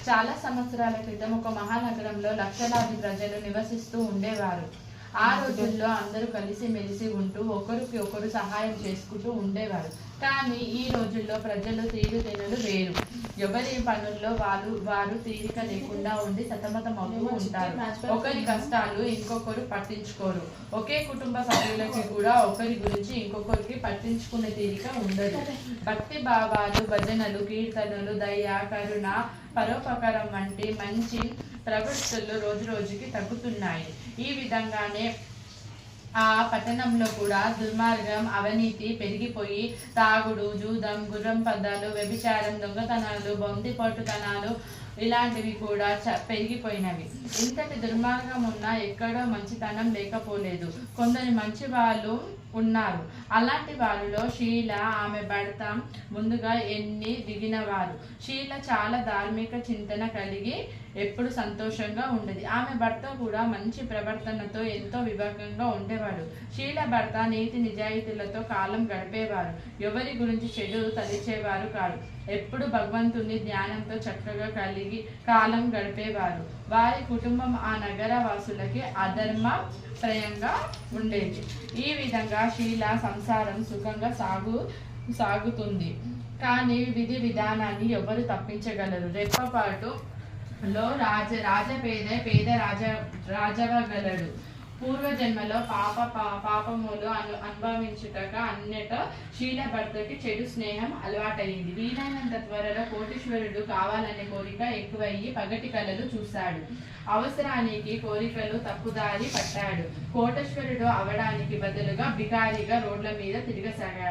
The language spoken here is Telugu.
చాలా సంవత్సరాల క్రితం ఒక మహానగరంలో లక్షలాది ప్రజలు నివసిస్తూ ఉండేవారు. ఆ రోజుల్లో అందరూ కలిసిమెలిసి ఉంటూ ఒకరికి ఒకరు సహాయం చేసుకుంటూ ఉండేవారు. కానీ ఈ రోజుల్లో ప్రజలు తీరుతెన్నులు వేరు. ఎవరి పనుల్లో వారు తీరిక లేకుండా ఉండి సతమతమవుతూ ఉంటారు. ఒకరి కష్టాలు ఇంకొకరు పట్టించుకోరు. ఒకే కుటుంబ సభ్యులకి కూడా ఒకరి గురించి ఇంకొకరికి పట్టించుకునే తీరిక ఉండదు. భక్తి భావాలు, భజనలు, కీర్తనలు, దయ, కరుణ, పరోపకారం వంటి మంచి ప్రవృత్తులు రోజు రోజుకి తగ్గుతున్నాయి. ఈ విధంగానే ఆ పట్టణంలో కూడా దుర్మార్గం, అవినీతి పెరిగిపోయి తాగుడు, జూదం, గుర్రం పదాలు, వ్యభిచారం, దొంగతనాలు, బొందిపోటుతనాలు ఇలాంటివి కూడా పెరిగిపోయినవి. ఇంతటి దుర్మార్గం ఉన్నా ఎక్కడో మంచితనం లేకపోలేదు. కొందరు మంచి వాళ్ళు ఉన్నారు. అలాంటి వారిలో షీల, ఆమె భర్త ముందుగా దిగినవారు. షీల చాలా ధార్మిక చింతన కలిగి ఎప్పుడు సంతోషంగా ఉండేది. ఆమె భర్త కూడా మంచి ప్రవర్తనతో ఎంతో వివేకంగా ఉండేవాడు. షీల భర్త నీతి నిజాయితీలతో కాలం గడిపేవారు. ఎవరి గురించి చెడు తలిచేవారు కాదు. ఎప్పుడు భగవంతుని ధ్యానంతో చక్కగా కలిగి కాలం గడిపేవారు. వారి కుటుంబం ఆ నగర వాసులకి అధర్మప్రయంగా ఉండేది. ఈ విధంగా షీల సంసారం సుఖంగా సాగుతుంది. కానీ విధి విధానాన్ని ఎవరు తప్పించగలరు? రెప్పపాటులో పేద రాజవగలడు. పూర్వజన్మలో పాపములు అనుభవించుటక అన్నిట షీల భర్తకి చెడు స్నేహం అలవాటయింది. వీలైనంత త్వరలో కోటీశ్వరుడు కావాలనే కోరిక ఎక్కువయ్యి పగటి కలలు చూశాడు. అవసరానికి కోరికలు తప్పుదారి పట్టాడు. కోటీశ్వరుడు అవడానికి బదులుగా బికారిగా రోడ్ల మీద తిరగసాగాడు.